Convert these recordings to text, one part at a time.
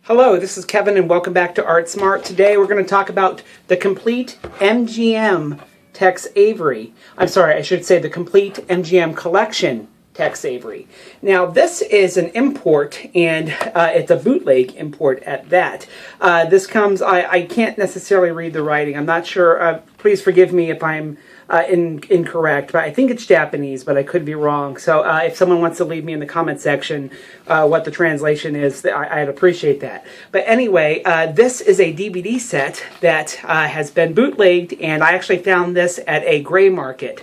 Hello, this is Kevin and welcome back to Art Smart. Today we're going to talk about the complete MGM Tex Avery. I'm sorry, I should say the complete MGM collection Tex Avery. Now this is an import and it's a bootleg import at that. This comes, I can't necessarily read the writing. I'm not sure, please forgive me if I'm incorrect, but I think it's Japanese, but I could be wrong. So if someone wants to leave me in the comment section what the translation is, I'd appreciate that. But anyway, this is a DVD set that has been bootlegged, and I actually found this at a gray market.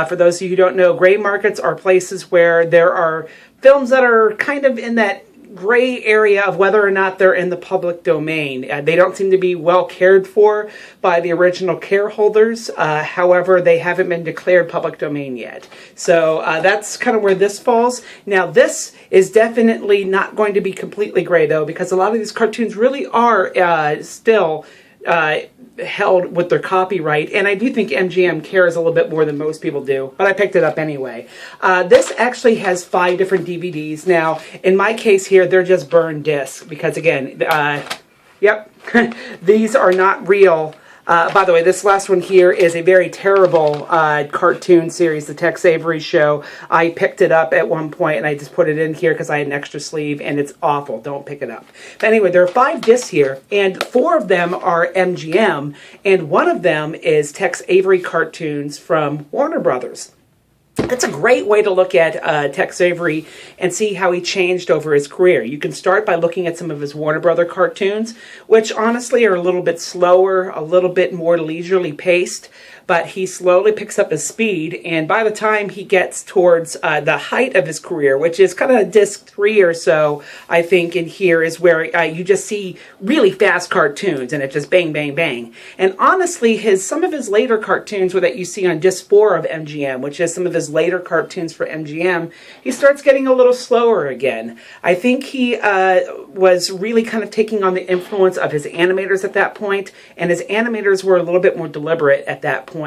For those of you who don't know, gray markets are places where there are films that are kind of in that gray area of whether or not they're in the public domain. They don't seem to be well cared for by the original care holders. However, they haven't been declared public domain yet. So that's kind of where this falls. Now, this is definitely not going to be completely gray, though, because a lot of these cartoons really are still held with their copyright, and I do think MGM cares a little bit more than most people do, but I picked it up anyway. This actually has 5 different DVDs. Now, in my case here, they're just burned discs, because again, yep, these are not real. By the way, this last one here is a very terrible cartoon series, the Tex Avery Show. I picked it up at one point, and I just put it in here because I had an extra sleeve, and it's awful. Don't pick it up. But anyway, there are 5 discs here, and 4 of them are MGM, and one of them is Tex Avery cartoons from Warner Brothers. That's a great way to look at Tex Avery and see how he changed over his career. You can start by looking at some of his Warner Brother cartoons, which honestly are a little bit slower, a little bit more leisurely paced, but he slowly picks up his speed, and by the time he gets towards the height of his career, which is kind of disc 3 or so, I think in here is where you just see really fast cartoons, and it just bang, bang, bang. And honestly, some of his later cartoons that you see on disc 4 of MGM, which is some of his later cartoons for MGM, he starts getting a little slower again. I think he was really kind of taking on the influence of his animators at that point, and his animators were a little bit more deliberate at that point.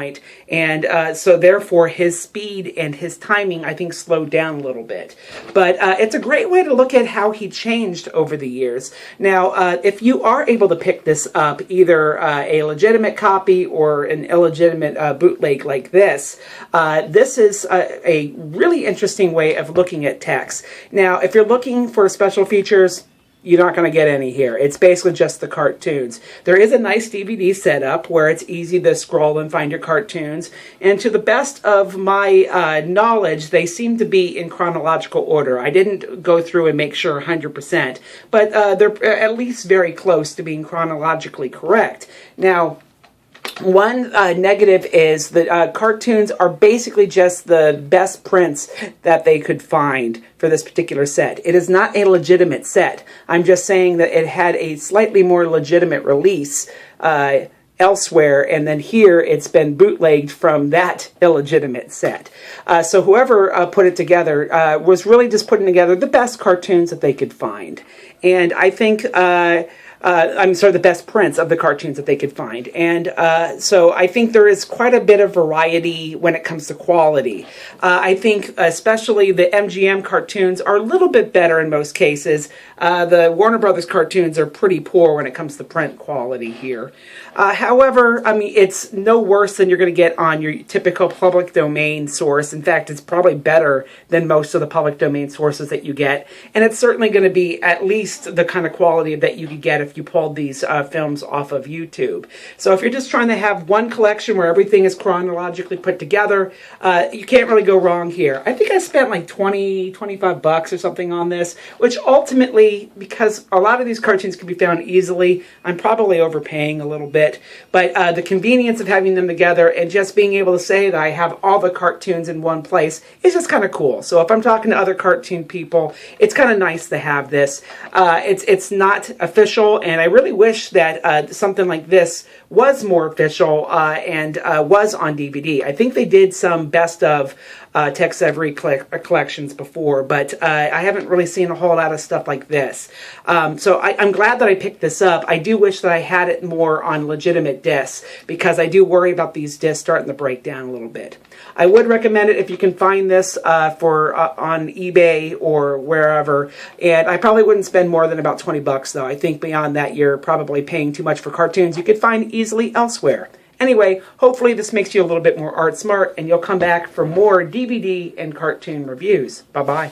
And so therefore his speed and his timing, I think, slowed down a little bit. But it's a great way to look at how he changed over the years. Now, if you are able to pick this up, either a legitimate copy or an illegitimate bootleg like this, this is a really interesting way of looking at Tex. Now, if you're looking for special features, you're not going to get any here. It's basically just the cartoons. There is a nice DVD setup where it's easy to scroll and find your cartoons. And to the best of my knowledge, they seem to be in chronological order. I didn't go through and make sure 100%, but they're at least very close to being chronologically correct. Now, one negative is that cartoons are basically just the best prints that they could find for this particular set. It is not a legitimate set. I'm just saying that it had a slightly more legitimate release elsewhere, and then here it's been bootlegged from that illegitimate set. So whoever put it together was really just putting together the best cartoons that they could find. And I think the best prints of the cartoons that they could find. And so I think there is quite a bit of variety when it comes to quality. I think especially the MGM cartoons are a little bit better in most cases. The Warner Brothers cartoons are pretty poor when it comes to print quality here. However, I mean, it's no worse than you're going to get on your typical public domain source. In fact, it's probably better than most of the public domain sources that you get. And it's certainly going to be at least the kind of quality that you could get if you pulled these films off of YouTube. So if you're just trying to have one collection where everything is chronologically put together, you can't really go wrong here. I think I spent like $25 or something on this, which ultimately, because a lot of these cartoons can be found easily, I'm probably overpaying a little bit. But the convenience of having them together and just being able to say that I have all the cartoons in one place is just kind of cool. So if I'm talking to other cartoon people, it's kind of nice to have this. It's not official, and I really wish that something like this was more official and was on DVD. I think they did some best of Tex Avery collections before, but I haven't really seen a whole lot of stuff like this. So I'm glad that I picked this up. I do wish that I had it more on legitimate discs, because I do worry about these discs starting to break down a little bit. I would recommend it if you can find this on eBay or wherever, and I probably wouldn't spend more than about 20 bucks though. I think beyond that you're probably paying too much for cartoons you could find easily elsewhere. Anyway, hopefully this makes you a little bit more art smart, and you'll come back for more DVD and cartoon reviews. Bye-bye.